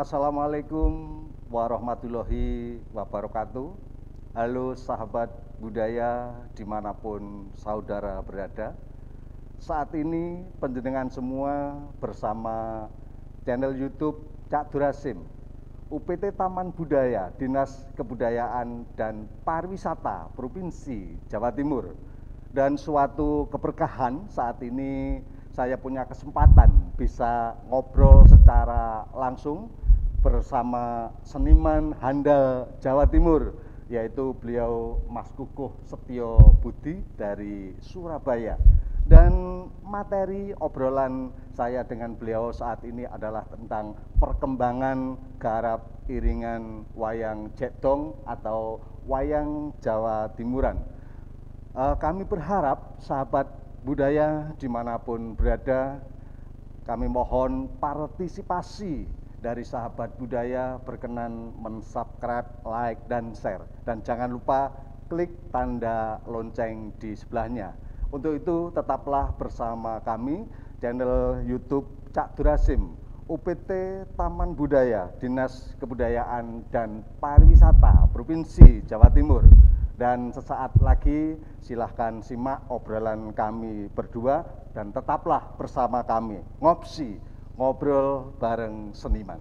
Assalamualaikum warahmatullahi wabarakatuh. Halo sahabat budaya dimanapun saudara berada. Saat ini panjenengan semua bersama channel YouTube Cak Durasim, UPT Taman Budaya Dinas Kebudayaan dan Pariwisata Provinsi Jawa Timur. Dan suatu keberkahan saat ini saya punya kesempatan bisa ngobrol secara langsung bersama seniman handal Jawa Timur, yaitu beliau Mas Kukuh Setio Budi dari Surabaya. Dan materi obrolan saya dengan beliau saat ini adalah tentang perkembangan garap iringan wayang Jekdong atau wayang Jawa Timuran. Kami berharap sahabat budaya dimanapun berada, kami mohon partisipasi dari sahabat budaya, berkenan mensubscribe, like, dan share. Dan jangan lupa klik tanda lonceng di sebelahnya. Untuk itu tetaplah bersama kami, channel YouTube Cak Durasim, UPT Taman Budaya Dinas Kebudayaan dan Pariwisata Provinsi Jawa Timur. Dan sesaat lagi silahkan simak obrolan kami berdua dan tetaplah bersama kami, ngopsi, ngobrol bareng seniman.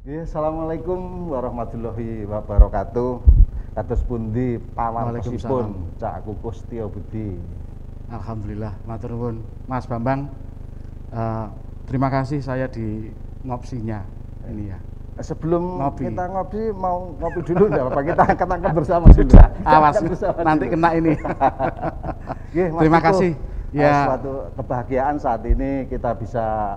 Ya, Assalamualaikum warahmatullahi wabarakatuh. Kados pundi pawartosipun Cak Kukuh Setio Budi? Alhamdulillah, matur nuwun Mas Bambang. Terima kasih saya di ngopsinya ini ya. Sebelum ngopi. Kita ngopi, mau ngopi dulu enggak Bapak? Kita angkat-angkat bersama dulu. Awas nanti dulu. Kena ini. Terima kasih. Ya, suatu kebahagiaan saat ini kita bisa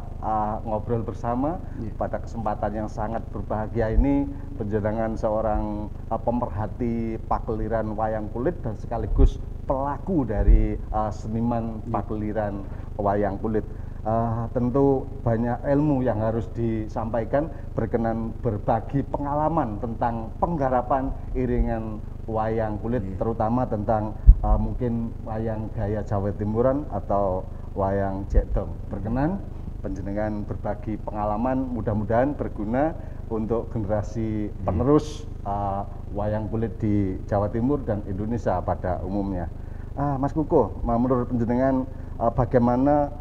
ngobrol bersama pada kesempatan yang sangat berbahagia ini, penjenengan seorang pemerhati pageliran wayang kulit dan sekaligus pelaku dari seniman pageliran wayang kulit. Tentu banyak ilmu yang harus disampaikan, berkenan berbagi pengalaman tentang penggarapan iringan wayang kulit, terutama tentang mungkin wayang gaya Jawa Timuran atau wayang Jekdong. Berkenan panjenengan berbagi pengalaman, mudah-mudahan berguna untuk generasi penerus wayang kulit di Jawa Timur dan Indonesia pada umumnya. Mas Kukuh, menurut panjenengan bagaimana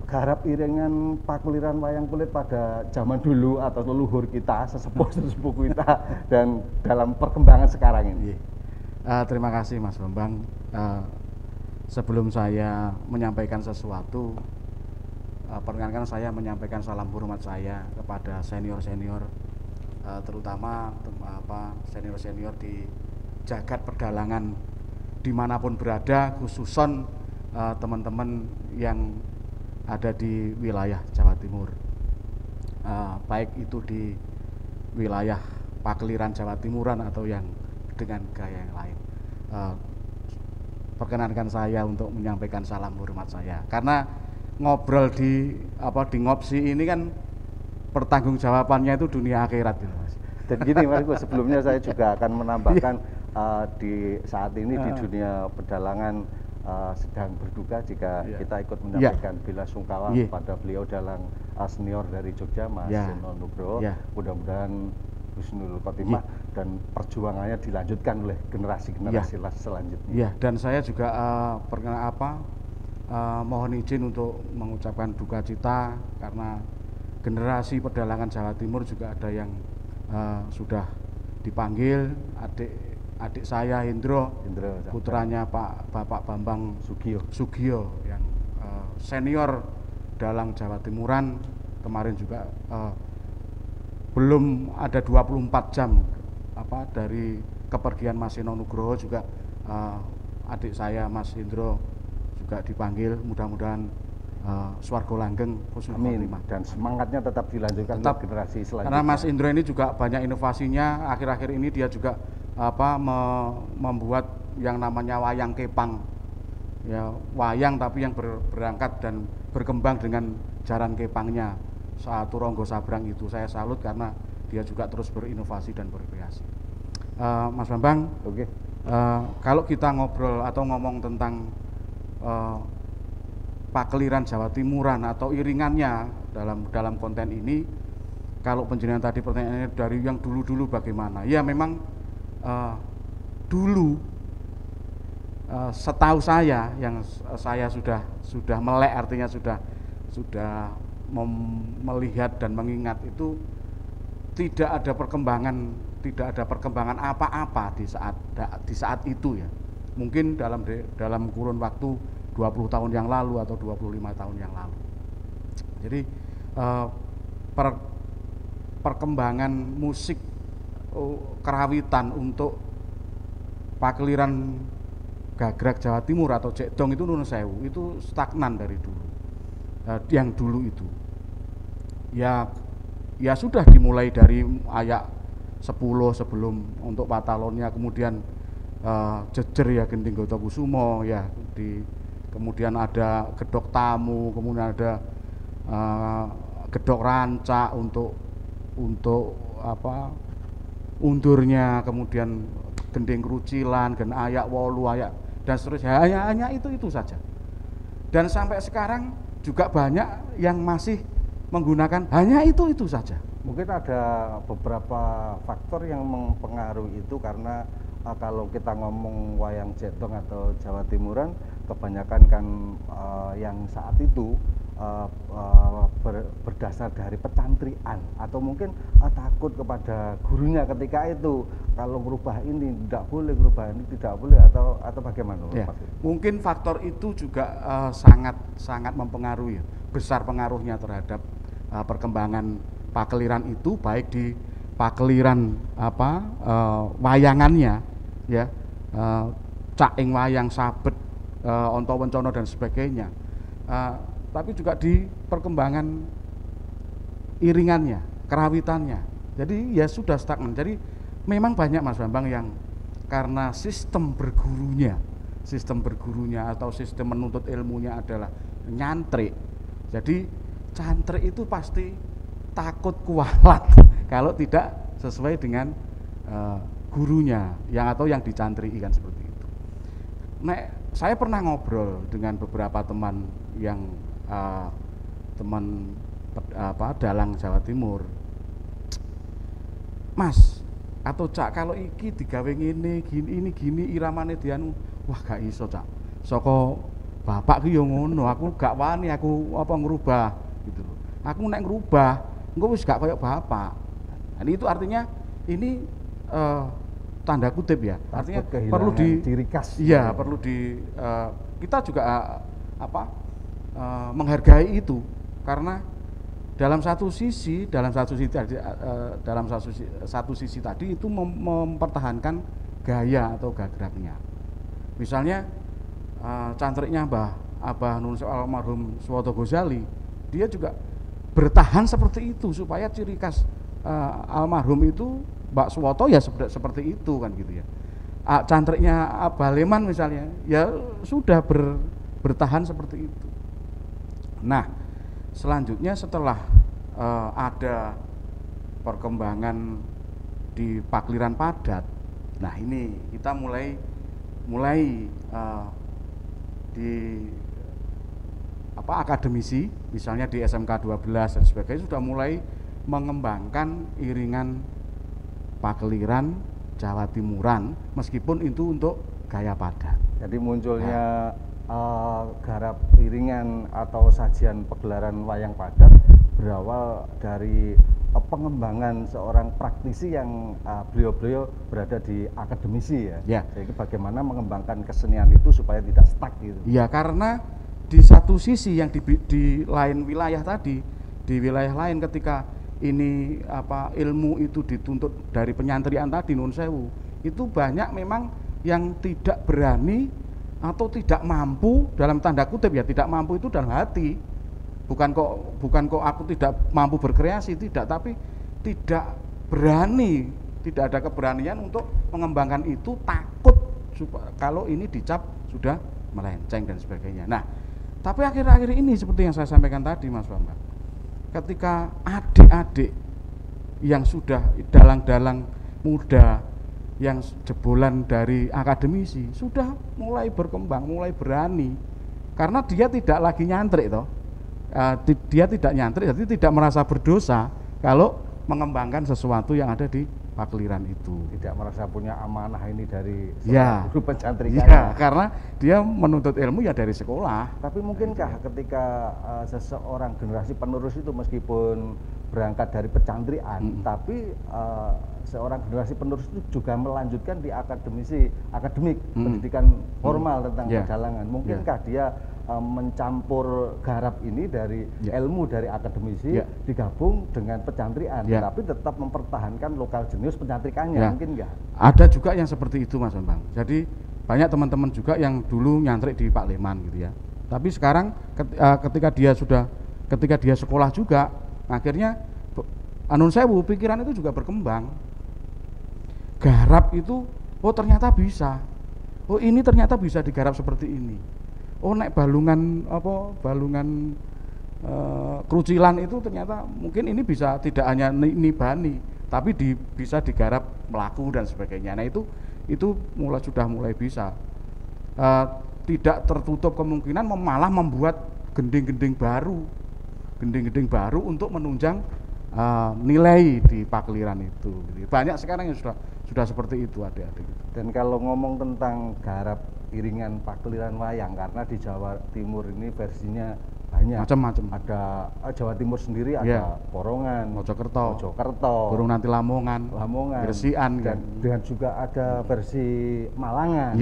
garap iringan pakuliran wayang kulit pada zaman dulu atau leluhur kita, sesepuh kita, dan dalam perkembangan sekarang ini? Terima kasih Mas Bambang. Sebelum saya menyampaikan sesuatu, perkenankan saya menyampaikan salam hormat saya kepada senior-senior, terutama senior-senior di jagat perdalangan dimanapun berada, khususon teman-teman yang ada di wilayah Jawa Timur, baik itu di wilayah pageliran Jawa Timuran atau yang dengan gaya yang lain. Perkenankan saya untuk menyampaikan salam hormat saya, karena ngobrol di ngopsi ini kan pertanggungjawabannya itu dunia akhirat gitu, Mas. Dan gini Mas, sebelumnya saya juga akan menambahkan di saat ini di dunia pedalangan sedang berduka jika kita ikut menyampaikan bela sungkawa kepada beliau dalam senior dari Jogja, Mas Seno Nugroho. Mudah-mudahan husnul khotimah dan perjuangannya dilanjutkan oleh generasi-generasi selanjutnya. Dan saya juga mohon izin untuk mengucapkan duka cita karena generasi pedalangan Jawa Timur juga ada yang sudah dipanggil, adik saya Hendro, putranya Bapak Bambang Sugio yang senior dalang Jawa Timuran, kemarin juga belum ada 24 jam dari kepergian Mas Seno Nugroho juga adik saya Mas Hendro juga dipanggil, mudah-mudahan swarga langgeng husnul khotimah. Dan semangatnya tetap dilanjutkan ke generasi selanjutnya. Karena Mas Indro ini juga banyak inovasinya, akhir-akhir ini dia juga membuat yang namanya wayang kepang, ya wayang tapi yang berangkat dan berkembang dengan jaran kepangnya saat Turonggo Sabrang itu. Saya salut karena dia juga terus berinovasi dan berkreasi. Mas Bambang, Oke. kalau kita ngobrol atau ngomong tentang pakeliran Jawa Timuran atau iringannya dalam konten ini, kalau penjenengan tadi pertanyaannya dari yang dulu-dulu bagaimana? Ya memang dulu setahu saya, yang saya sudah melek, artinya sudah melihat dan mengingat itu tidak ada perkembangan apa-apa di saat itu ya. Mungkin dalam kurun waktu 20 tahun yang lalu atau 25 tahun yang lalu. Jadi perkembangan musik kerawitan untuk pakeliran gagrag Jawa Timur atau Jekdong itu Nuwun Sewu itu stagnan dari dulu. Yang dulu itu ya sudah dimulai dari ayak 10 sebelum untuk Patalonia, kemudian jejer ya Gending Gotokusumo ya, kemudian ada Gedhok Tamu, kemudian ada Gedhok Rancak untuk undurnya, kemudian Gending Krucilan, Ayak Wolu, ayak dan seterusnya, hanya itu saja. Dan sampai sekarang juga banyak yang masih menggunakan hanya itu saja. Mungkin ada beberapa faktor yang mempengaruhi itu, karena kalau kita ngomong wayang Jekdong atau Jawa Timuran, kebanyakan kan yang saat itu berdasar dari pecantrian, atau mungkin takut kepada gurunya ketika itu, kalau merubah ini tidak boleh, merubah ini tidak boleh, atau bagaimana? Ya, mungkin faktor itu juga sangat mempengaruhi, besar pengaruhnya terhadap perkembangan pakeliran itu, baik di pakeliran wayangannya ya, caing wayang, sabet, onto wencono dan sebagainya, tapi juga di perkembangan iringannya, kerawitannya. Jadi ya sudah stagnan. Jadi memang banyak Mas Bambang yang karena sistem bergurunya atau sistem menuntut ilmunya adalah nyantrik. Jadi cantrik itu pasti takut kualat kalau tidak sesuai dengan gurunya atau yang dicantri, kan seperti itu. Saya pernah ngobrol dengan beberapa teman yang dalang Jawa Timur. Mas atau Cak, kalau iki digawe ngene gini iramane dianu, wah gak iso Cak. Saka bapak ki yo ngono, aku gak wani aku ngrubah gitu loh. Aku nek ngrubah engko wis gak koyo bapak. Nah, itu artinya ini tanda kutip ya. Artinya perlu ciri khas. Iya, perlu kita juga menghargai itu, karena dalam satu sisi tadi itu mempertahankan gaya atau gagragnya. Misalnya cantriknya Abah Nuwun Sewu almarhum Suwoto Ghazali, dia juga bertahan seperti itu supaya ciri khas almarhum itu Mbak Suwoto ya seperti itu kan gitu ya. Cantriknya Abah Leman misalnya ya sudah bertahan seperti itu. Nah, selanjutnya setelah ada perkembangan di pakliran padat, nah ini kita mulai di akademisi, misalnya di SMK 12 dan sebagainya sudah mulai mengembangkan iringan pakliran Jawa Timuran, meskipun itu untuk gaya padat. Jadi munculnya garap iringan atau sajian pegelaran wayang padat berawal dari pengembangan seorang praktisi yang beliau berada di akademisi ya. Jadi bagaimana mengembangkan kesenian itu supaya tidak stuck gitu. Ya, karena di satu sisi yang di lain wilayah tadi, di wilayah lain ketika ini ilmu itu dituntut dari penyantrian tadi Nuwun Sewu, itu banyak memang yang tidak berani atau tidak mampu, dalam tanda kutip ya, tidak mampu itu dalam hati, bukan kok aku tidak mampu berkreasi, tidak, tapi tidak berani, tidak ada keberanian untuk mengembangkan itu, takut kalau ini dicap sudah melenceng dan sebagainya. Nah, tapi akhir-akhir ini seperti yang saya sampaikan tadi Mas Bambang, ketika adik-adik yang sudah dalang-dalang muda yang jebolan dari akademisi sudah mulai berkembang, mulai berani, karena dia tidak lagi nyantrik toh. Dia tidak nyantrik, jadi tidak merasa berdosa kalau mengembangkan sesuatu yang ada di Pakliran itu. Tidak merasa punya amanah ini dari guru pencantrikan. Ya, karena dia menuntut ilmu ya dari sekolah. Tapi mungkinkah ketika seseorang generasi penerus itu meskipun berangkat dari pecantrian, tapi seorang generasi penerus itu juga melanjutkan di akademik pendidikan formal tentang pedalangan. Mungkinkah dia mencampur garap ini dari ilmu dari akademisi digabung dengan pecantrian, tapi tetap mempertahankan lokal jenius pencantrikannya, mungkin enggak? Ada juga yang seperti itu, Mas Bambang. Jadi banyak teman-teman juga yang dulu nyantrik di Pak Leman gitu ya. Tapi sekarang ketika dia sekolah juga, akhirnya anun sewu pikiran itu juga berkembang. Garap itu, oh ternyata bisa. Oh ini ternyata bisa digarap seperti ini. Oh nek balungan kerucilan itu ternyata mungkin ini bisa tidak hanya nibani, tapi bisa digarap melaku dan sebagainya. Nah itu sudah mulai bisa. Tidak tertutup kemungkinan malah membuat gending-gending baru untuk menunjang nilai di Pakliran itu. Banyak sekarang yang sudah seperti itu adik-adik. Dan kalau ngomong tentang garap iringan Pakliran wayang, karena di Jawa Timur ini versinya banyak, macam-macam. Ada Jawa Timur sendiri ada Porongan, Mojokerto, Burung nanti Lamongan, Gresian, dan dengan juga ada versi Malangan.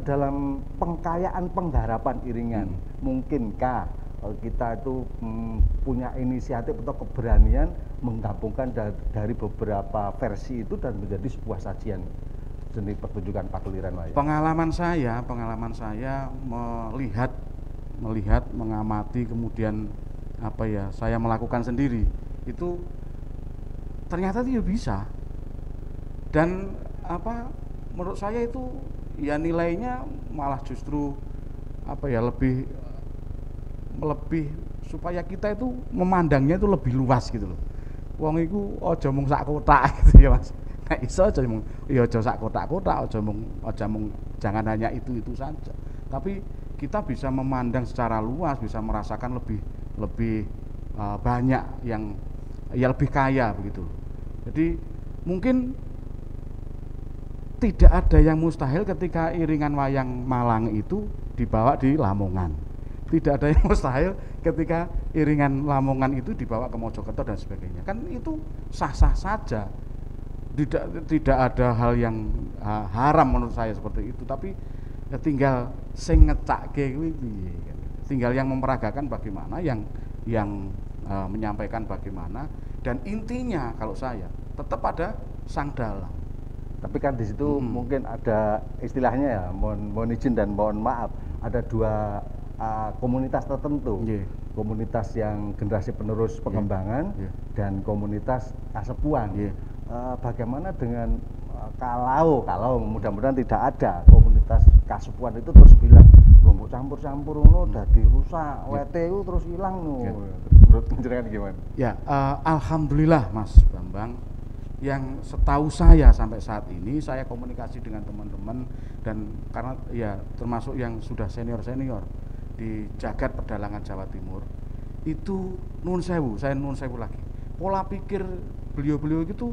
Dalam pengkayaan penggarapan iringan, mungkinkah kita itu punya inisiatif atau keberanian menggabungkan dari beberapa versi itu dan menjadi sebuah sajian seni pertunjukan Pakliran wayang? Pengalaman saya melihat, mengamati, kemudian saya melakukan sendiri, itu ternyata dia bisa. Dan menurut saya itu ya nilainya malah justru lebih supaya kita itu memandangnya itu lebih luas gitu loh. Wong iku aja mung sak kotak gitu ya Mas. Nek iso aja mung aja sak kotak-kotak, aja mung jangan hanya itu saja. Tapi kita bisa memandang secara luas, bisa merasakan lebih banyak yang lebih kaya begitu. Jadi mungkin tidak ada yang mustahil ketika iringan wayang Malang itu dibawa di Lamongan. Tidak ada yang mustahil ketika iringan Lamongan itu dibawa ke Mojokerto dan sebagainya. Kan itu sah-sah saja. Tidak ada hal yang haram menurut saya seperti itu. Tapi ya tinggal sing ngecakke kuwi piye. Tinggal yang memperagakan bagaimana, yang menyampaikan bagaimana, dan intinya kalau saya tetap ada sang dalang. Tapi kan di situ mungkin ada istilahnya ya, mohon izin dan mohon maaf, ada dua komunitas tertentu, komunitas yang generasi penerus pengembangan dan komunitas kasepuan. Bagaimana dengan kalau mudah-mudahan tidak ada komunitas kasepuan itu terus bilang lombok campur-campur ngono dadi rusak, WTU terus hilang menurut penjelasan gimana? Ya, alhamdulillah Mas Bambang, yang setahu saya sampai saat ini saya komunikasi dengan teman-teman, dan karena ya termasuk yang sudah senior di jagat pedalangan Jawa Timur itu saya nun sewu lagi, pola pikir beliau-beliau itu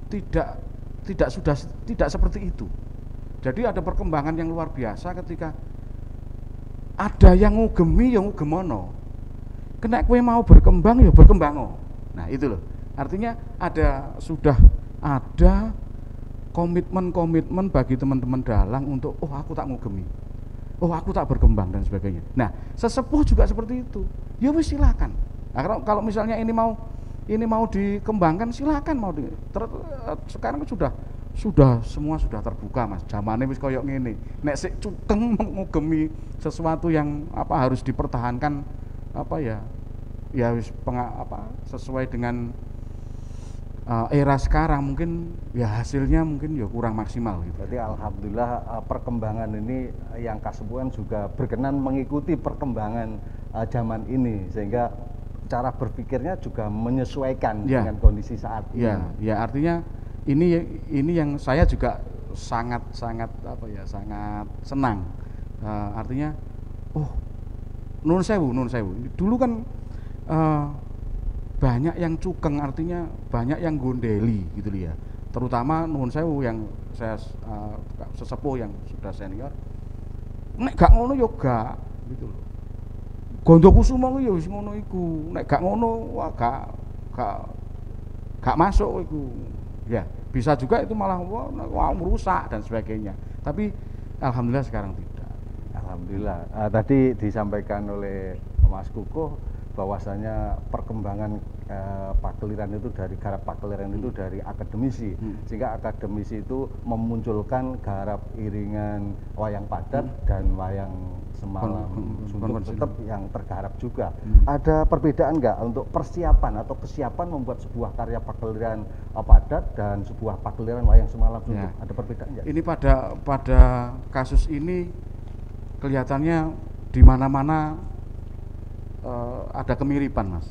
tidak seperti itu. Jadi ada perkembangan yang luar biasa ketika ada yang ngugemi ya ngugemono, kena kue mau berkembang ya berkembang. Nah itu loh, artinya sudah ada komitmen bagi teman-teman dalang untuk aku tak ngugemi, aku tak berkembang dan sebagainya. Nah sesepuh juga seperti itu, ya wis silakan. Nah, kalau misalnya ini mau dikembangkan silakan, sekarang semua sudah terbuka Mas. Zamane wis koyok ngene. Nek sik cukeng ngugemi sesuatu yang harus dipertahankan wis sesuai dengan era sekarang, mungkin ya hasilnya mungkin ya kurang maksimal gitu. Berarti alhamdulillah perkembangan ini yang kasepuan juga berkenan mengikuti perkembangan zaman ini, sehingga cara berpikirnya juga menyesuaikan Ya. dengan kondisi saat ini. Ya artinya ini yang saya juga sangat sangat senang. Artinya, oh, nun sewu. Dulu kan banyak yang cukeng, artinya banyak yang gondeli gitu ya. Terutama nun sewu yang saya sesepuh yang sudah senior. Nek gak ngono yo gak gitu loh. Gondokusumo ku ya wis ngono iku. Nek gak ngono wah gak masuk iku. Ya, bisa juga itu malah wah merusak dan sebagainya. Tapi alhamdulillah sekarang tidak. Alhamdulillah. Tadi disampaikan oleh Mas Kukuh bahwasanya perkembangan pakeliran itu dari garap pakeliran itu dari akademisi, sehingga akademisi itu memunculkan garap iringan wayang padat dan wayang semalam suntuk tetap yang tergarap juga. Ada perbedaan nggak untuk persiapan atau kesiapan membuat sebuah karya pakeliran padat dan sebuah pakeliran wayang semalam suntuk? Ada perbedaan nggak? Ini pada kasus ini kelihatannya di mana-mana ada kemiripan, Mas.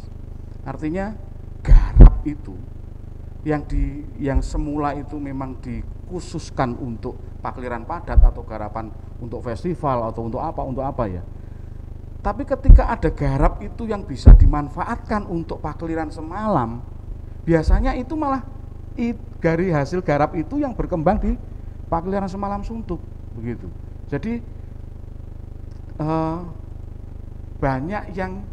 Artinya garap itu yang semula itu memang dikhususkan untuk pakliran padat atau garapan untuk festival atau untuk apa ya. Tapi ketika ada garap itu yang bisa dimanfaatkan untuk pakliran semalam, biasanya itu malah dari hasil garap itu yang berkembang di pakliran semalam suntuk begitu. Jadi banyak yang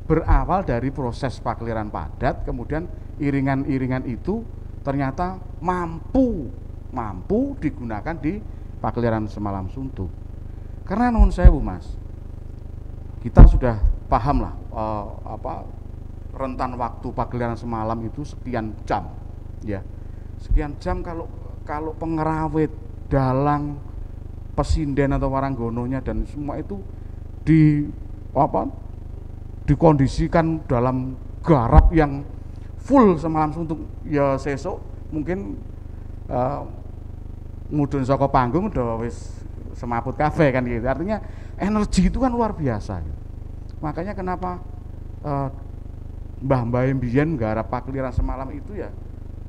berawal dari proses pakliran padat, kemudian iringan-iringan itu ternyata mampu digunakan di pakliran semalam suntuk. Karena nuwun sewu, Mas, kita sudah paham lah rentan waktu pakliran semalam itu sekian jam, ya. Sekian jam kalau pengerawit, dalang, pesinden atau waranggononya dan semua itu dikondisikan dalam garap yang full semalam suntuk, ya sesuk mungkin mudun saka panggung udah wis semaput kafe kan gitu. Artinya energi itu kan luar biasa gitu. Makanya kenapa mbah-mbah mbiyen garap pakliran semalam itu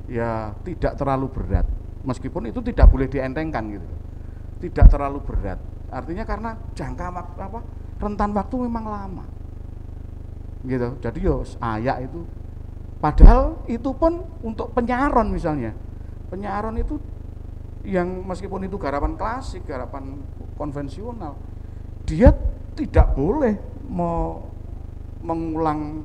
ya tidak terlalu berat, meskipun itu tidak boleh dientengkan gitu. Tidak terlalu berat. Artinya karena jangka waktu rentan waktu memang lama. Gitu. Jadi yo ayak itu padahal itu pun untuk penyaron misalnya. Penyaron itu yang meskipun itu garapan klasik, garapan konvensional, dia tidak boleh mengulang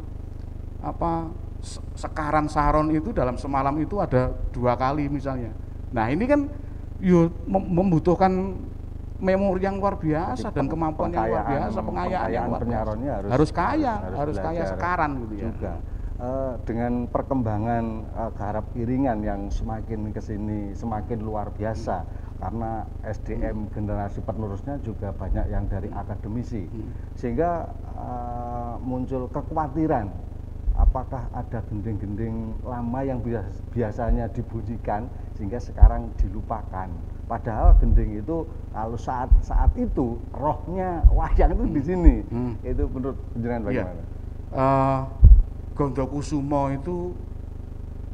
sekaran saron itu dalam semalam itu ada 2 kali misalnya. Nah, ini kan membutuhkan memori yang luar biasa. Jadi, dan kemampuan yang luar biasa, pengayaan yang luar biasa. Harus kaya sekaran gitu ya. Juga dengan perkembangan garap iringan yang semakin kesini semakin luar biasa, karena SDM generasi penerusnya juga banyak yang dari akademisi, sehingga muncul kekhawatiran apakah ada gending-gending lama yang biasanya dibunyikan sehingga sekarang dilupakan. Padahal gending itu kalau saat itu rohnya wayang itu di sini. Itu menurut penjelasan bagaimana? Gondokusumo itu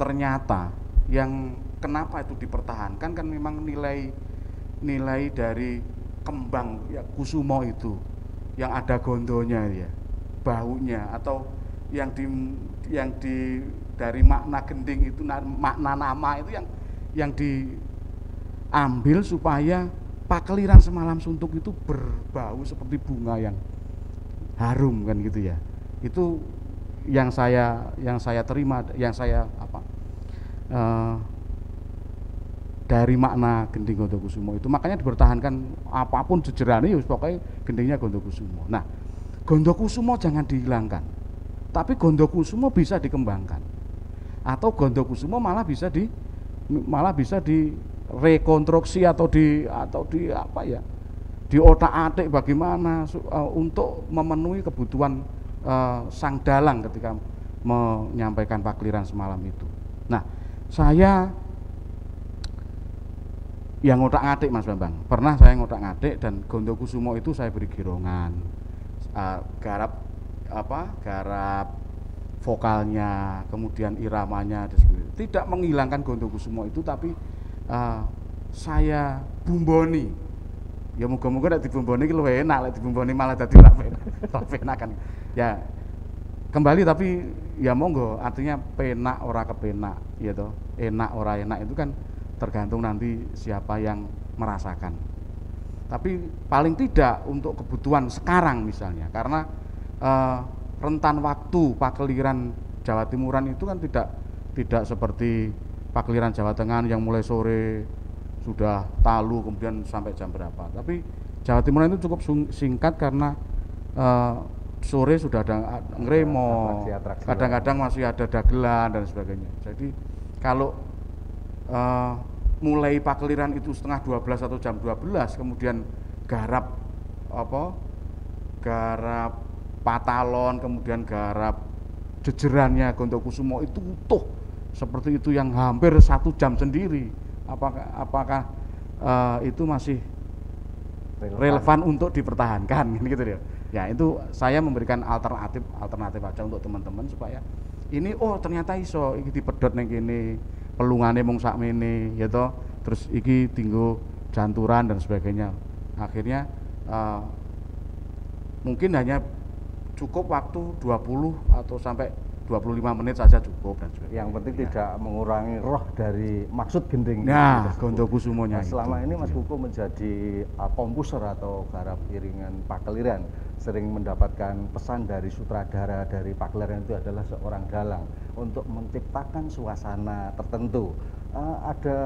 ternyata yang kenapa itu dipertahankan kan memang nilai dari kembang ya kusumo itu yang ada gondonya ya, bahunya, atau yang di dari makna gending itu makna nama itu yang diambil supaya pakeliran semalam suntuk itu berbau seperti bunga yang harum kan gitu ya. Itu yang saya terima, yang saya dari makna gending Gondokusumo itu, makanya dipertahankan apapun jejerane ya pokoknya gendingnya Gondokusumo. Nah, Gondokusumo jangan dihilangkan, tapi Gondokusumo bisa dikembangkan, atau Gondokusumo malah bisa direkonstruksi atau di otak-atik bagaimana untuk memenuhi kebutuhan sang dalang ketika menyampaikan pakliran semalam itu. Nah, saya yang ngotak-ngatik Mas Bambang, pernah saya ngotak-ngatik, dan Gondokusumo itu saya beri girongan, garap vokalnya, kemudian iramanya dan sebagainya. Tidak menghilangkan Gondokusumo itu, tapi saya bumboni. Ya moga-moga nek dibumboni ki luwih enak, lek dibumboni malah dadi ra penak kan. Ya kembali, tapi ya monggo, artinya penak ora kepenak ya toh, enak ora enak itu kan tergantung nanti siapa yang merasakan. Tapi paling tidak untuk kebutuhan sekarang misalnya, karena rentan waktu pakeliran Jawa Timuran itu kan tidak seperti pakeliran Jawa Tengah yang mulai sore sudah talu kemudian sampai jam berapa. Tapi Jawa Timuran itu cukup singkat karena sore sudah ada ngremo, kadang-kadang masih ada dagelan dan sebagainya. Jadi kalau mulai pakeliran itu setengah 12 atau jam 12, kemudian garap patalon, kemudian garap jejerannya Gondokusumo itu utuh seperti itu yang hampir 1 jam sendiri. Apakah itu masih relevan untuk dipertahankan gitu ya? Ya itu saya memberikan alternatif aja untuk teman-teman supaya ini ternyata iso iki dipedhot ning kene, pelungane mung sakmene ya toh, terus iki tinggo janturan dan sebagainya. Akhirnya mungkin hanya cukup waktu 20 atau sampai 25 menit saja cukup dan sebagainya. Yang penting tidak mengurangi roh dari maksud gending. Nah, Gondokusumonya selama ini Mas Kuku menjadi komposer atau garap iringan pakeliran, sering mendapatkan pesan dari sutradara dari pakeliran itu adalah seorang dalang untuk menciptakan suasana tertentu. Ada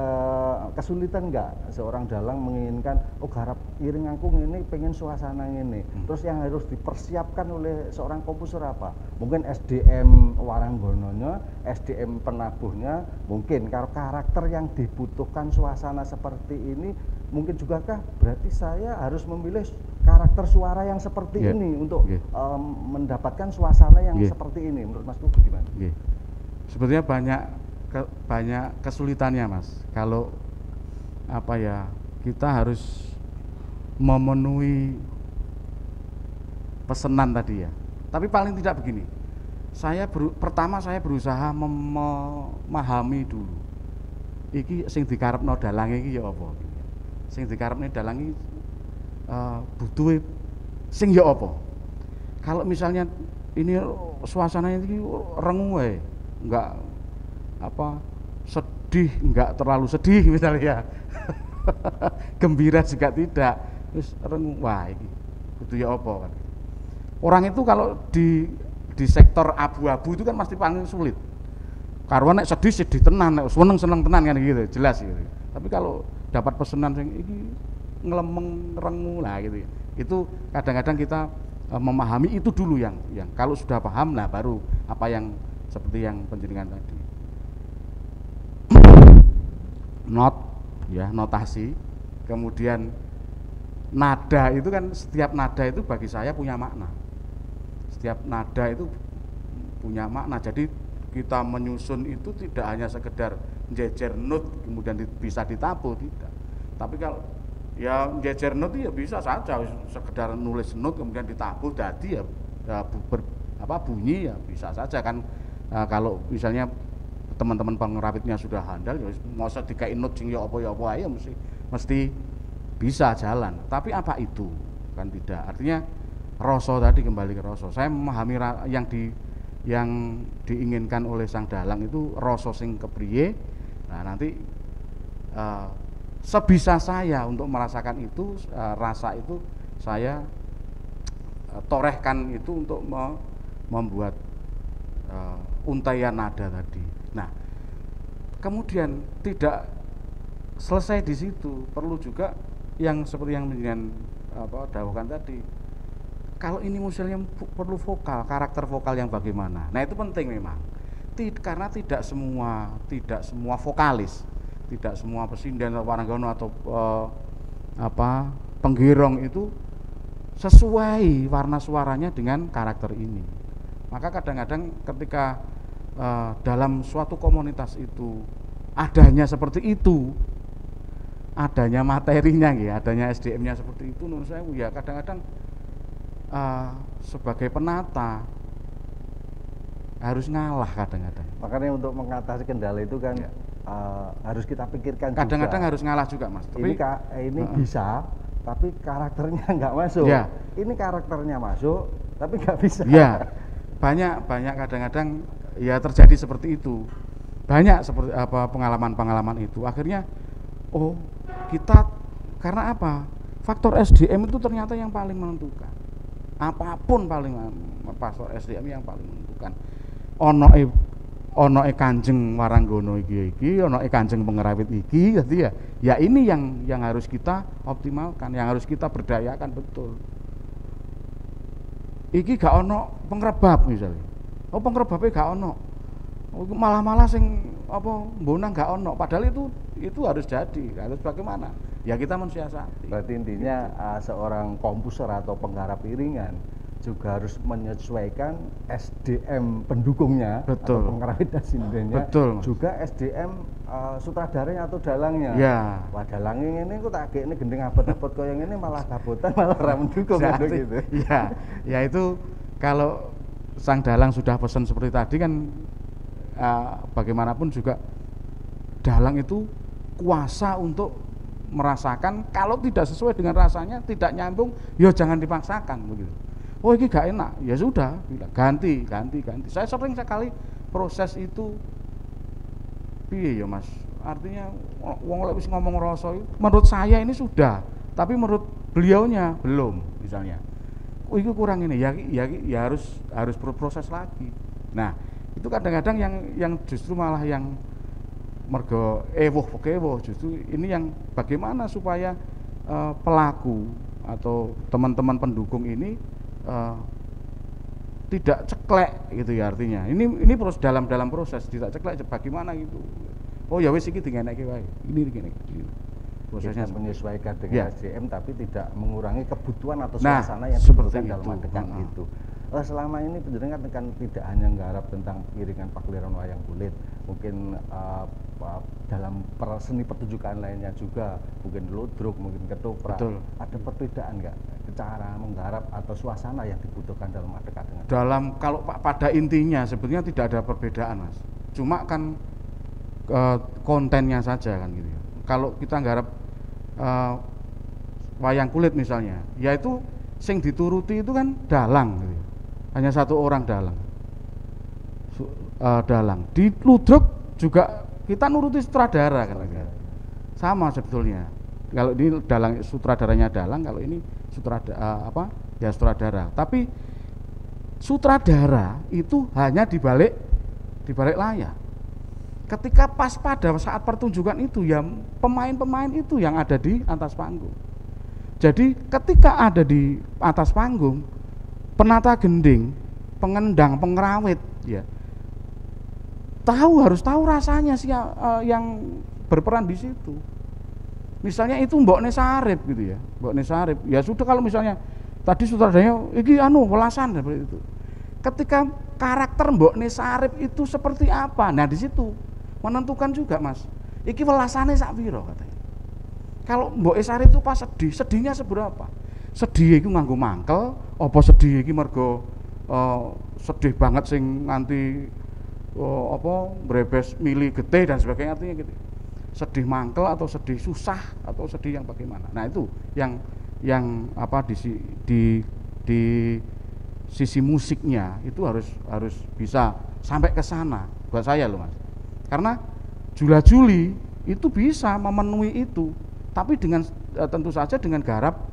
kesulitan nggak seorang dalang menginginkan garap iring aku ini pengen suasana ini, terus yang harus dipersiapkan oleh seorang komposer apa? Mungkin SDM waranggononya, SDM penabuhnya, mungkin karakter yang dibutuhkan suasana seperti ini, mungkin juga kah berarti saya harus memilih karakter suara yang seperti ini untuk mendapatkan suasana yang seperti ini. Menurut Mas Kuku gimana? Sebetulnya banyak kesulitannya Mas, kalau kita harus memenuhi pesanan tadi ya. Tapi paling tidak begini, pertama saya berusaha memahami dulu iki sing dikarepno dalang iki ya apa, sing dikarepne dalang iki butuhe sing ya apa. Kalau misalnya ini suasananya ini rengu wae, enggak sedih, enggak terlalu sedih misalnya ya. Gembira juga tidak, terus rengu, wah ini butuh ya apa kan. Orang itu kalau di sektor abu-abu itu kan pasti paling sulit. Karuan nek sedih tenan, nek seneng tenan kan gitu, jelas gitu. Tapi kalau dapat pesanan sing iki ngelemeng rengu lah gitu. Itu kadang-kadang kita memahami itu dulu yang kalau sudah paham lah baru apa yang seperti yang penjaringan tadi. Notasi, kemudian nada itu kan, setiap nada itu bagi saya punya makna. Setiap nada itu punya makna. Jadi kita menyusun itu tidak hanya sekedar jejer not kemudian bisa ditabuh, tidak. Tapi kalau ya jejer not ya bisa saja sekedar nulis not kemudian ditabuh jadi bunyi ya bisa saja kan. Kalau misalnya teman-teman pengrapitnya sudah handal ya masa dikai not sing ya apa ae mesti bisa jalan. Tapi apa itu? Kan tidak. Artinya rasa tadi, kembali ke rasa. Saya memahami yang diinginkan oleh sang dalang itu rasa sing kepriye. Nah, nanti sebisa saya untuk merasakan itu, rasa itu saya torehkan itu untuk membuat untaian nada tadi. Nah, kemudian tidak selesai di situ, perlu juga yang seperti yang dengan dawuhkan tadi. Kalau ini misalnya perlu vokal, karakter vokal yang bagaimana. Nah, itu penting memang. Karena tidak semua vokalis, tidak semua pesinden atau waranggono atau penggirong itu sesuai warna suaranya dengan karakter ini. Maka kadang-kadang ketika dalam suatu komunitas itu adanya seperti itu, adanya materinya adanya SDM-nya seperti itu, menurut saya ya kadang-kadang sebagai penata harus ngalah kadang-kadang. Makanya untuk mengatasi kendala itu kan Ya. harus kita pikirkan Kadang-kadang juga. harus ngalah juga, Mas. Tapi Ini bisa, tapi karakternya nggak masuk. Ya. Ini karakternya masuk, tapi nggak bisa. ya, banyak kadang-kadang ya terjadi seperti itu. Banyak seperti apa pengalaman-pengalaman itu. Akhirnya kita karena apa? Faktor SDM itu ternyata yang paling menentukan. Apapun faktor SDM yang paling menentukan. Ono Kanjeng Waranggono iki, ono Kanjeng Pengerawit iki, jadi ya ini yang harus kita optimalkan, yang harus kita berdayakan betul. Iki gak ono pengrebab misalnya. Pengrebabnya gak ono. Malah sing mbonang gak ono, padahal itu harus jadi, harus bagaimana? Ya kita mensiasati. Berarti intinya seorang komposer atau penggarap iringan juga harus menyesuaikan SDM pendukungnya, betul, atau pengerawit dan sindennya, betul, juga SDM sutradaranya atau dalangnya. Ya. Wah, dalangnya ini kok tak ini gendeng abot-abot kok yang ini malah gabotan, malah ora mendukung gitu. Ya itu kalau sang dalang sudah pesan seperti tadi kan bagaimanapun juga dalang itu kuasa untuk merasakan. Kalau tidak sesuai dengan rasanya, tidak nyambung, ya jangan dipaksakan begitu. Ini gak enak, ya sudah, ganti. Saya sering sekali proses itu piye ya Mas. Artinya wong lek wis ngomong rasa menurut saya ini sudah, tapi menurut beliaunya belum misalnya. Itu kurang ini, ya harus berproses lagi. Nah, itu kadang-kadang yang justru malah yang mergo justru ini yang bagaimana supaya pelaku atau teman-teman pendukung ini tidak ceklek gitu ya, artinya ini dalam proses tidak ceklek bagaimana gitu. Ya wis iki dingeneke wae, ini prosesnya menyesuaikan dengan SDM tapi tidak mengurangi kebutuhan atau suasana yang seperti dibutuhkan dalam adegan itu. Selama ini penjenengan kan tidak hanya menggarap tentang iringan pakliran wayang kulit, mungkin dalam seni pertunjukan lainnya juga, mungkin ludruk, mungkin ketoprak. Betul. Ada perbedaan nggak cara menggarap atau suasana yang dibutuhkan dalam adegan? Kalau pada intinya sebetulnya tidak ada perbedaan Mas, cuma kan kontennya saja kan gitu ya. Kalau kita nggarap wayang kulit misalnya, yaitu sing dituruti itu kan dalang gitu. Hanya satu orang dalang. Di ludruk juga kita nuruti sutradara kan. Sama sebetulnya. Kalau ini dalang, sutradaranya dalang, kalau ini sutradara. Tapi sutradara itu hanya di balik layar. Ketika pas pada saat pertunjukan itu ya pemain-pemain itu yang ada di atas panggung. Jadi ketika ada di atas panggung, penata gending, pengendang, pengerawit ya harus tahu rasanya sih yang berperan di situ. Misalnya itu Mbokne Sarip gitu ya. Mbokne Sarip. Ya sudah, kalau misalnya tadi sutradaranya iki welasan seperti itu. Ketika karakter Mbokne Sarip itu seperti apa? Nah, di situ menentukan juga Mas. Iki welasane sak piro katanya. Kalau Mbok Sarip itu pas sedihnya seberapa? Sedih iki nganggo mangkel, apa sedih iki mergo sedih banget sing nganti brebes mili getih dan sebagainya, artinya gitu. Sedih mangkel atau sedih susah atau sedih yang bagaimana. Nah, itu yang di sisi musiknya itu harus bisa sampai ke sana buat saya loh Mas. Karena Jula Juli itu bisa memenuhi itu, tapi dengan tentu saja dengan garap,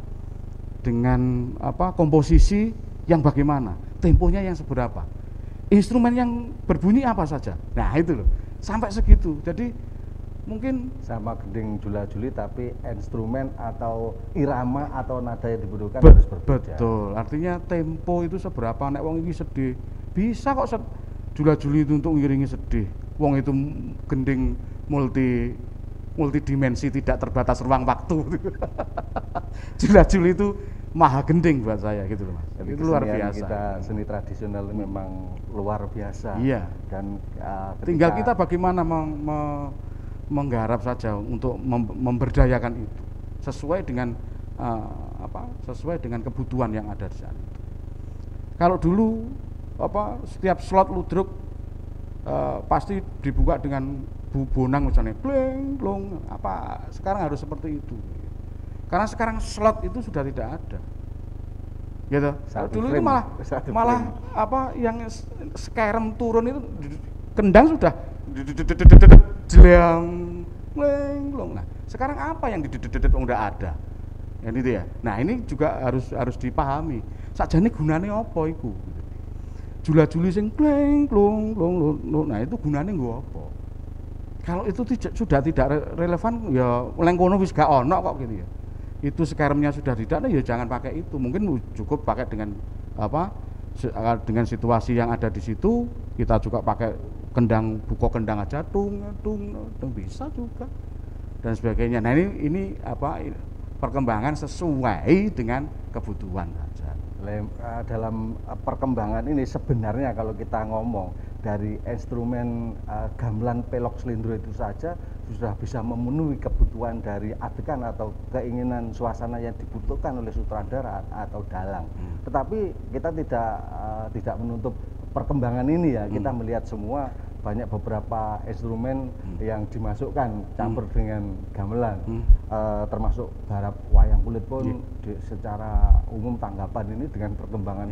dengan komposisi yang bagaimana, temponya yang seberapa, instrumen yang berbunyi apa saja. Nah, itu loh, sampai segitu. Jadi mungkin sama gending Jula Juli tapi instrumen atau irama atau nada yang dibutuhkan harus berbeda. Betul. Artinya tempo itu seberapa, nek wong iki sedih, bisa kok Jula Juli itu untuk ngiringi sedih. Wong itu gending multidimensi, tidak terbatas ruang waktu. Jula Juli itu maha gending buat saya gitu loh Mas. Jadi itu luar biasa. Kita seni tradisional memang luar biasa. Iya. Dan tinggal kita bagaimana menggarap saja untuk memberdayakan itu sesuai dengan sesuai dengan kebutuhan yang ada di sana. Kalau dulu setiap slot ludruk pasti dibuka dengan bonang misalnya, bleng, blong, apa sekarang harus seperti itu. Karena sekarang slot itu sudah tidak ada. Gitu. Dulu itu malah apa yang sekarang turun itu kendang sudah jelang, bleng, blong. Nah, sekarang apa yang udah ada? Yang itu ya. Nah, ini juga harus dipahami. Sakjane gunane apa iku? Jula-juli sing bleng, blong, blong. Nah, itu gunane nggo apa? Kalau itu sudah tidak relevan, ya leng kono wis gak ono kok gitu ya. Itu skermnya sudah tidak, ya jangan pakai itu. Mungkin cukup pakai dengan apa? Dengan situasi yang ada di situ, kita juga pakai kendang, buko kendang aja, tung bisa juga dan sebagainya. Nah, ini apa? Perkembangan sesuai dengan kebutuhan saja. Dalam perkembangan ini sebenarnya kalau kita ngomong dari instrumen gamelan pelok slindro itu saja sudah bisa memenuhi kebutuhan dari adegan atau keinginan suasana yang dibutuhkan oleh sutradara atau dalang. Tetapi kita tidak menutup perkembangan ini ya. Kita melihat semua banyak beberapa instrumen yang dimasukkan campur dengan gamelan, termasuk garap wayang kulit pun secara umum tanggapan ini dengan perkembangan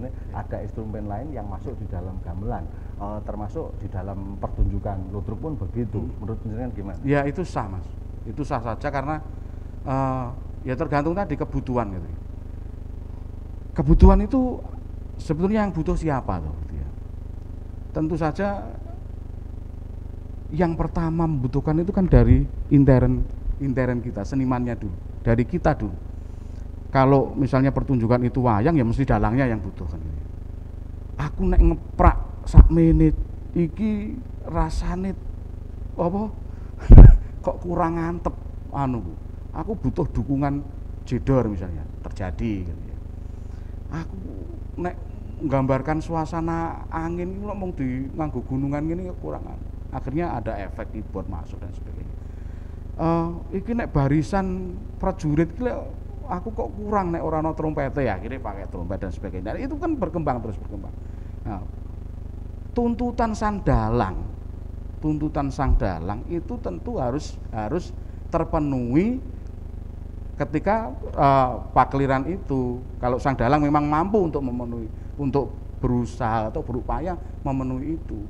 ini ada instrumen lain yang masuk di dalam gamelan, termasuk di dalam pertunjukan ludruk pun begitu. Menurut jenengan gimana? Ya itu sah Mas, itu sah saja karena ya tergantung tadi kebutuhan gitu. Kebutuhan itu sebetulnya yang butuh siapa tuh? Tentu saja yang pertama membutuhkan itu kan dari intern kita, senimannya dulu, dari kita dulu. Kalau misalnya pertunjukan itu wayang, ya mesti dalangnya yang butuh kan. Aku nek ngeprak sak menit iki rasane apa kok kurang ngantep anu Bu. Aku butuh dukungan jedor misalnya terjadi kan ya. Aku nek menggambarkan suasana angin itu ngomong di nganggo gunungan gini kekurangan. Akhirnya ada efek keyboard masuk dan sebagainya. Iki nek barisan prajurit iki aku kok kurang nek ora ana trompete ya, akhirnya pakai trompet dan sebagainya. Nah, itu kan terus berkembang. Nah, tuntutan sang dalang itu tentu harus terpenuhi ketika pakliran itu. Kalau sang dalang memang mampu untuk memenuhi, untuk berusaha atau berupaya memenuhi itu,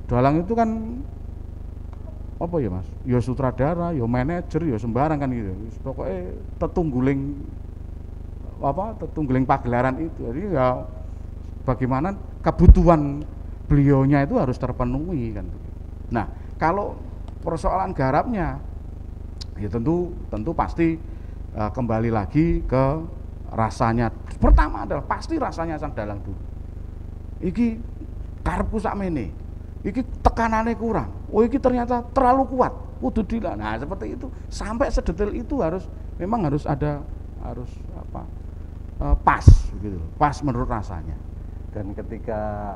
dalang itu kan apa ya Mas? Ya sutradara, ya manajer, ya sembarang kan gitu. Pokoknya tetungguling pagelaran itu. Jadi ya bagaimana kebutuhan beliaunya itu harus terpenuhi kan. Nah, kalau persoalan garapnya ya tentu pasti kembali lagi ke rasanya. Pertama adalah pasti rasanya sang dalang dulu. Iki karepku sakmene. Iki tekanannya kurang. Oh iki ternyata terlalu kuat. Kudu dilah. Nah, seperti itu. Sampai sedetail itu memang harus pas gitu. Pas menurut rasanya. Dan ketika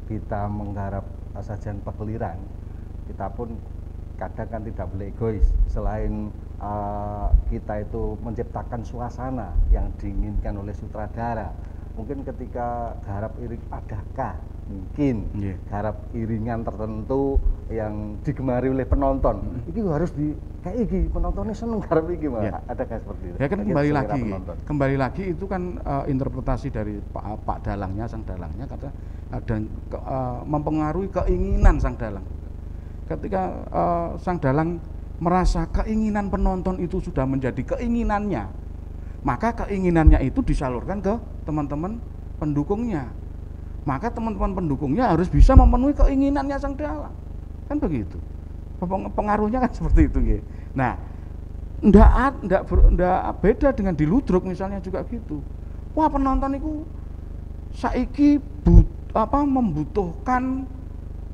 kita menggarap sajian pakliran, kita pun kadang kan tidak boleh egois. Selain kita itu menciptakan suasana yang diinginkan oleh sutradara, mungkin ketika garap iring adakah mungkin garap iringan tertentu yang digemari oleh penonton, ini harus kayak iki penontonnya seneng garap iki Mas. Adakah seperti itu? Ya kan kembali lagi itu kan interpretasi dari Pak dalangnya, sang dalangnya kata ada mempengaruhi keinginan sang dalang. Ketika sang dalang merasa keinginan penonton itu sudah menjadi keinginannya, maka keinginannya itu disalurkan ke teman-teman pendukungnya. Maka teman-teman pendukungnya harus bisa memenuhi keinginannya sang dalang. Kan begitu. Pengaruhnya kan seperti itu ya. Nah, enggak beda dengan di ludruk misalnya juga gitu. Wah, penonton itu saiki membutuhkan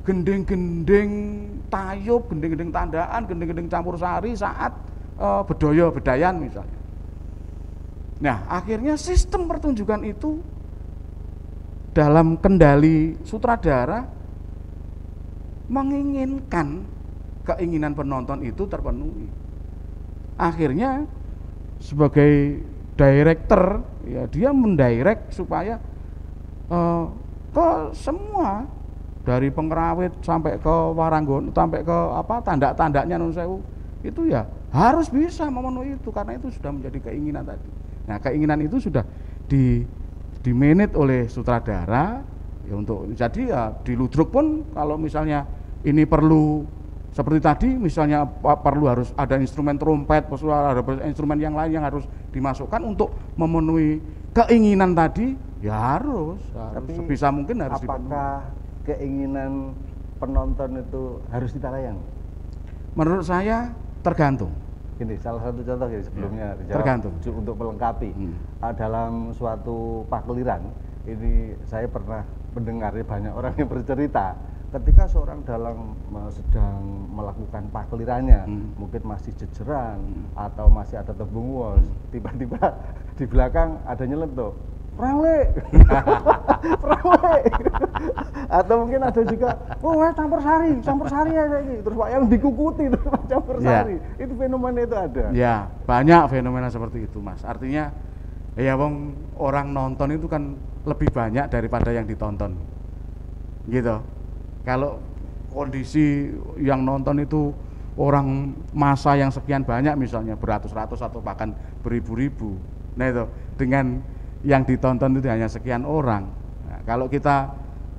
gending-gending tayub, gending-gending tandaan, gending-gending campur sari saat bedayan misalnya. Nah, akhirnya sistem pertunjukan itu dalam kendali sutradara menginginkan keinginan penonton itu terpenuhi. Akhirnya sebagai director ya dia mendirect supaya ke semua, dari Pengrawit sampai ke Waranggon, sampai ke apa tanda-tandanya Nun Sewu, itu ya harus bisa memenuhi itu, karena itu sudah menjadi keinginan tadi. Nah, keinginan itu sudah di-manage oleh sutradara ya, untuk jadi ya di ludruk pun kalau misalnya ini perlu seperti tadi, misalnya perlu harus ada instrumen trompet, perlu ada instrumen yang lain yang harus dimasukkan untuk memenuhi keinginan tadi, ya harus sebisa mungkin harus dipenuhi. Apakah keinginan penonton itu harus ditayang? Menurut saya tergantung. Ini salah satu contoh ya sebelumnya ya, tergantung untuk melengkapi dalam suatu pakliran ini saya pernah mendengar banyak orang yang bercerita ketika seorang sedang melakukan paklirannya mungkin masih jejeran atau masih ada tembung wos, tiba-tiba di belakang ada nyeletuk Prale, atau mungkin ada juga, campur sari aja ini, terus yang dikukuti terus campur sari, itu fenomena itu ada. Ya, banyak fenomena seperti itu, Mas. Artinya, ya orang nonton itu kan lebih banyak daripada yang ditonton, gitu. Kalau kondisi yang nonton itu orang masa yang sekian banyak, misalnya beratus-ratus atau bahkan beribu-ribu, nah itu dengan yang ditonton itu hanya sekian orang. Nah, kalau kita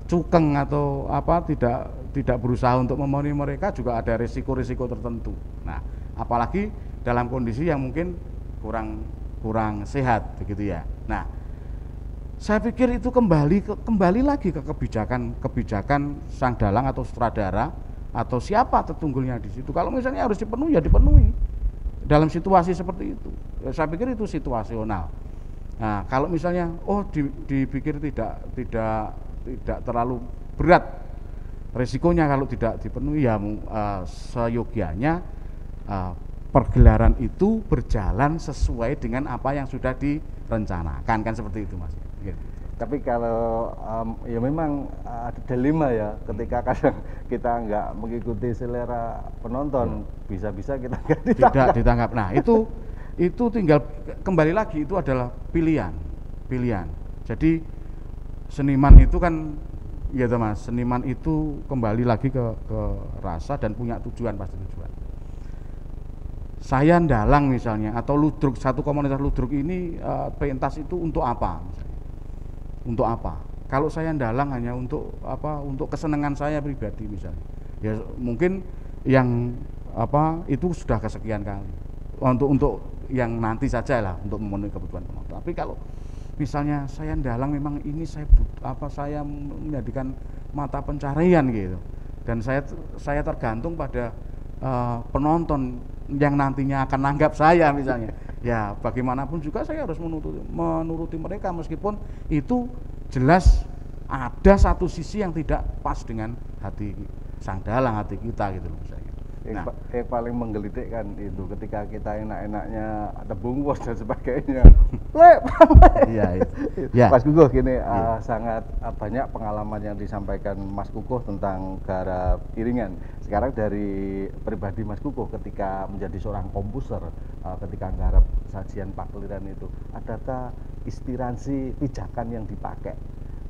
cukeng atau apa tidak berusaha untuk memenuhi mereka, juga ada risiko-risiko tertentu. Nah, apalagi dalam kondisi yang mungkin kurang sehat begitu ya. Nah, saya pikir itu kembali lagi ke kebijakan sang dalang atau sutradara atau siapa tertunggulnya di situ. Kalau misalnya harus dipenuhi ya dipenuhi dalam situasi seperti itu. Ya, saya pikir itu situasional. Nah, kalau misalnya dipikir tidak terlalu berat resikonya kalau tidak dipenuhi, ya seyogianya pergelaran itu berjalan sesuai dengan apa yang sudah direncanakan, kan seperti itu, Mas. Gitu. Tapi kalau ya memang ada dilema ya, ketika kadang kita nggak mengikuti selera penonton, bisa-bisa kita tidak ditangkap. Nah, itu tinggal kembali lagi, itu adalah pilihan. Jadi seniman itu kan ya Mas, seniman itu kembali lagi ke rasa dan punya tujuan, pasti tujuan. Saya dalang misalnya atau ludruk, satu komunitas ludruk ini pentas itu untuk apa misalnya? Untuk apa? Kalau saya dalang hanya untuk apa? Untuk kesenangan saya pribadi misalnya. Ya mungkin yang itu sudah kesekian kali. Untuk yang nanti saja lah, untuk memenuhi kebutuhan penonton. Tapi kalau misalnya saya dalang memang ini saya menjadikan mata pencarian gitu, dan saya tergantung pada penonton yang nantinya akan nanggap saya misalnya, ya bagaimanapun juga saya harus menuruti mereka, meskipun itu jelas ada satu sisi yang tidak pas dengan hati sang dalang, hati kita gitu loh misalnya. Yang paling menggelitik kan itu ketika kita enak-enaknya ada bungkus dan sebagainya. Iya, itu. Mas Kukuh gini, sangat banyak pengalaman yang disampaikan Mas Kukuh tentang garap iringan. Sekarang dari pribadi Mas Kukuh ketika menjadi seorang komposer, ketika garap sajian pakliran itu, adakah inspirasi pijakan yang dipakai?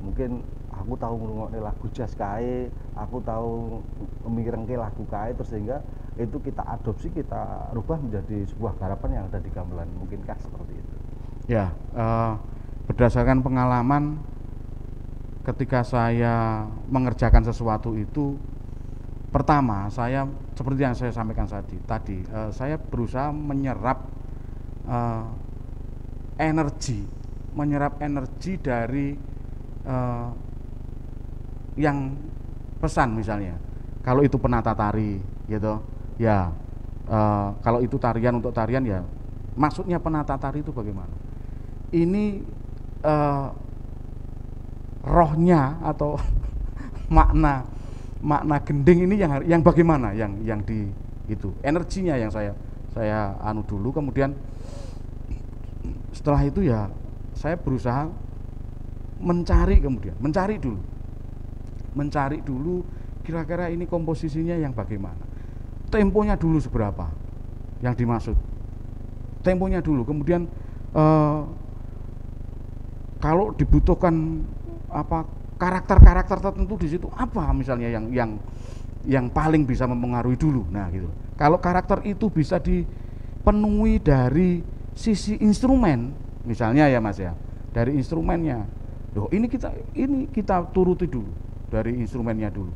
Mungkin aku tahu ngrungokne lagu jazz kae, aku tahu mirengke lagu kae, terus sehingga itu kita adopsi, kita rubah menjadi sebuah garapan yang ada di gamelan. Mungkinkah seperti itu? Ya, berdasarkan pengalaman ketika saya mengerjakan sesuatu itu, pertama saya seperti yang saya sampaikan tadi, saya berusaha menyerap energi dari yang pesan misalnya. Kalau itu penata tari gitu ya, kalau itu tarian, untuk tarian ya maksudnya penata tari itu bagaimana, ini rohnya atau makna gending ini yang bagaimana, yang di itu energinya yang saya dulu. Kemudian setelah itu ya saya berusaha mencari dulu kira-kira ini komposisinya yang bagaimana, temponya dulu seberapa yang dimaksud, temponya dulu. Kemudian kalau dibutuhkan karakter-karakter tertentu di situ apa misalnya yang paling bisa mempengaruhi dulu. Nah gitu. Kalau karakter itu bisa dipenuhi dari sisi instrumen, misalnya ya Mas ya, dari instrumennya. Loh, ini kita turuti dulu dari instrumennya dulu.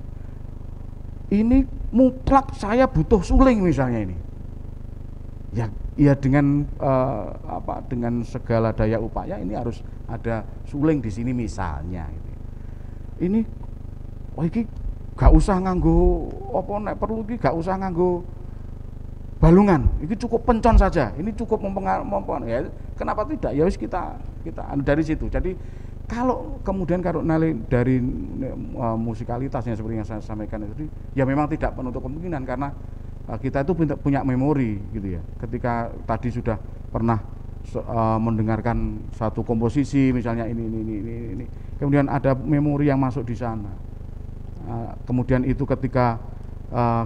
Ini mutlak saya butuh suling misalnya ini. Ya dengan dengan segala daya upaya ini harus ada suling di sini misalnya. Gitu. Ini, ini gak usah nganggo nek perlu iki gak usah nganggo balungan. Ini cukup pencon saja. Ini cukup mempengaruhi. Ya, kenapa tidak? Ya wis kita dari situ. Jadi kalau kemudian dari musikalitasnya seperti yang saya sampaikan itu, ya memang tidak menutup kemungkinan karena kita itu punya memori gitu ya. Ketika tadi sudah pernah mendengarkan satu komposisi misalnya ini, kemudian ada memori yang masuk di sana. Kemudian itu ketika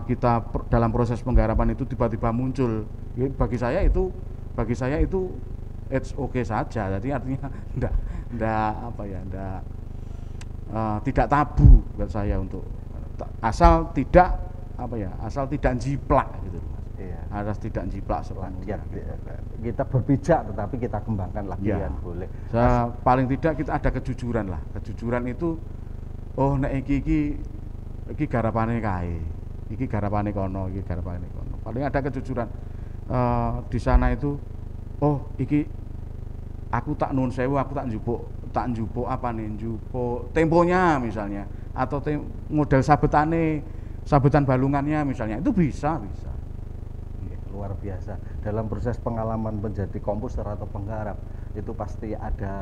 kita dalam proses penggarapan itu tiba-tiba muncul, ya, bagi saya itu it's okay saja. Jadi artinya tidak tabu buat saya untuk asal tidak jiplak gitu. Iya. Harus tidak jiplak sepenuhnya. Kita berpijak tetapi kita kembangkan lagi ya. Boleh. Paling tidak kita ada kejujuran lah. Kejujuran itu nek iki garapane kae. Iki garapane kono. Paling ada kejujuran. Di sana itu iki aku tak nuwun sewu, aku tak njupuk apa nih, njupuk temponya misalnya, atau model sabetan balungannya misalnya, itu bisa. Luar biasa. Dalam proses pengalaman menjadi komposer atau penggarap itu pasti ada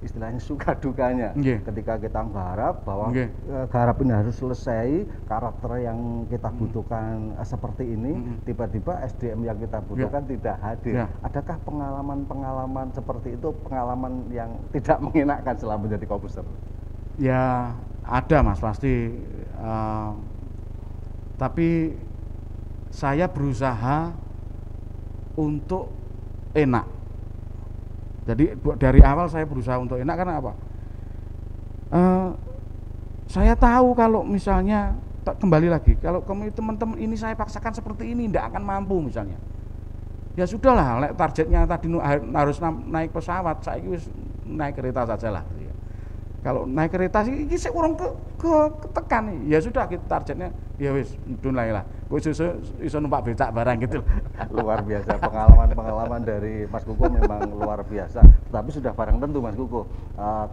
istilahnya suka dukanya. Ketika kita menggarap bahwa garap ini harus selesai, karakter yang kita butuhkan seperti ini, tiba-tiba SDM yang kita butuhkan tidak hadir. Adakah pengalaman seperti itu, pengalaman yang tidak mengenakan selama menjadi komposer? Ya ada Mas, pasti. Tapi saya berusaha untuk enak. Jadi dari awal saya berusaha untuk enak karena apa? Saya tahu kalau misalnya kembali lagi, kalau teman-teman ini saya paksakan seperti ini tidak akan mampu misalnya. Ya sudahlah, targetnya tadi harus naik pesawat, saya naik kereta saja lah. Kalau naik kereta sih ini kurang ketekan nih. Ya sudah, kita targetnya ya wis mudun lah. Kok iso numpak becak barang gitu. Luar biasa, pengalaman dari Mas Kuko memang luar biasa. Tapi sudah barang tentu Mas Kuko,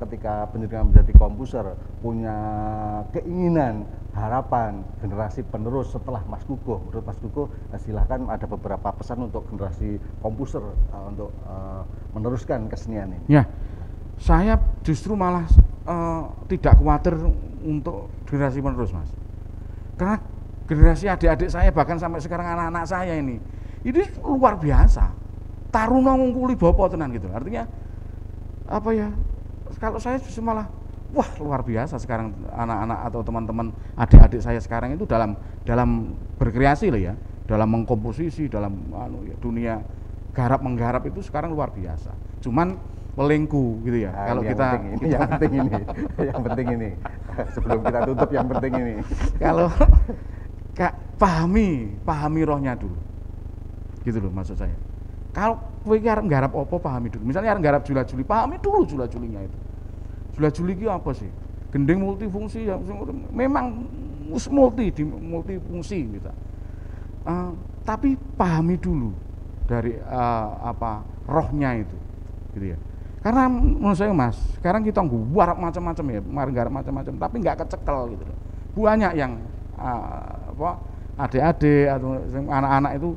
ketika penjenengan menjadi komposer punya keinginan, harapan generasi penerus setelah Mas Kuko. Menurut Mas Kuko, silahkan ada beberapa pesan untuk generasi komposer untuk meneruskan kesenian ini. Ya, saya justru malah tidak khawatir untuk generasi penerus Mas, karena generasi adik-adik saya bahkan sampai sekarang anak-anak saya ini luar biasa, taruna ngungkuli bopo tenan gitu. Artinya apa ya, kalau saya justru malah wah luar biasa sekarang anak-anak atau teman-teman adik-adik saya sekarang itu dalam berkreasi loh ya, dalam mengkomposisi, dalam dunia menggarap itu sekarang luar biasa. Cuman pelengku gitu ya. Kalau kita yang penting ini sebelum kita tutup yang penting ini. Kalau pahami rohnya dulu. Gitu loh maksud saya. Kalau kowe arep nggarap apa pahami dulu. Misalnya arep nggarap jula-juli, pahami dulu jula-julinya itu. Jula-juli iki apa sih? Gending multifungsi ya memang multifungsi gitu. Tapi pahami dulu dari rohnya itu. Gitu ya. Karena menurut saya Mas, sekarang kita nggarap macam-macam ya, nggarap macam-macam, tapi nggak kecekel gitu loh. Banyak yang adik-adik atau anak-anak itu,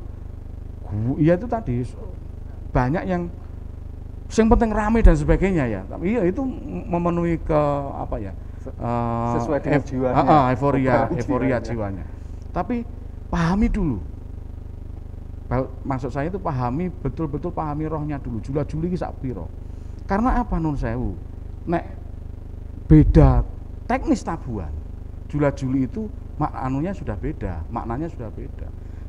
ya itu tadi banyak yang penting rame dan sebagainya ya. Tapi iya itu memenuhi sesuai dengan jiwanya. Euforia jiwanya. Tapi pahami dulu. Maksud saya itu betul-betul pahami rohnya dulu. Jula-juli ki sak piro. Karena apa nun sewu? Nek beda teknis tabuhan. Jula-juli itu maknanya sudah beda.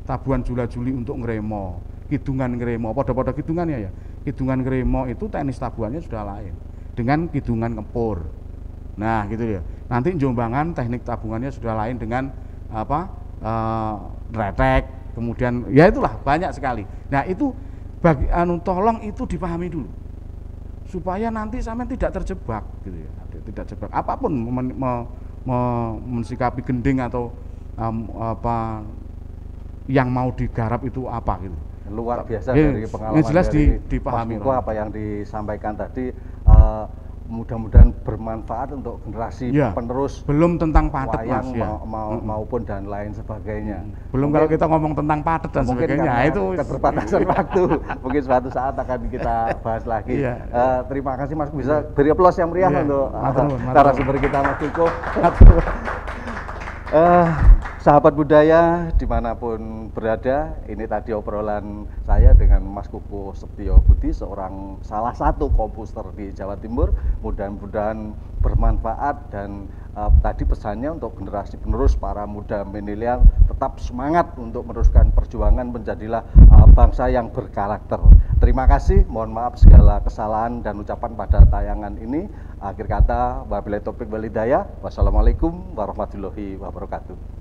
Tabuhan jula-juli untuk ngremo, kidungan ngremo, pada kidungan ya. Kidungan ngremo itu teknis tabuhannya sudah lain dengan kidungan ngepur. Nah, gitu ya. Nanti Jombangan teknik tabungannya sudah lain dengan apa? Retek, kemudian ya itulah banyak sekali. Nah, itu bagi tolong itu dipahami dulu. Supaya nanti sampean tidak terjebak gitu ya. Tidak terjebak apapun mensikapi gending atau apa yang mau digarap itu apa gitu. Luar biasa dari pengalaman jelas dari dipahami Mas Kuko apa yang disampaikan tadi, mudah-mudahan bermanfaat untuk generasi penerus, belum tentang padet wayang maupun dan lain sebagainya. Belum mungkin, kalau kita ngomong tentang padet dan sebagainya itu keterbatasan waktu, mungkin suatu saat akan kita bahas lagi. Terima kasih Mas, bisa beri aplaus yang meriah untuk narasumber kita Mas Kuko. Sahabat budaya dimanapun berada, ini tadi obrolan saya dengan Mas Kuko Setio Budi, salah satu komposer di Jawa Timur. Mudah-mudahan bermanfaat dan tadi pesannya untuk generasi penerus, para muda milenial tetap semangat untuk meneruskan perjuangan, menjadilah bangsa yang berkarakter. Terima kasih, mohon maaf segala kesalahan dan ucapan pada tayangan ini. Akhir kata, wabillahi taufiq wal hidayah. Wassalamualaikum warahmatullahi wabarakatuh.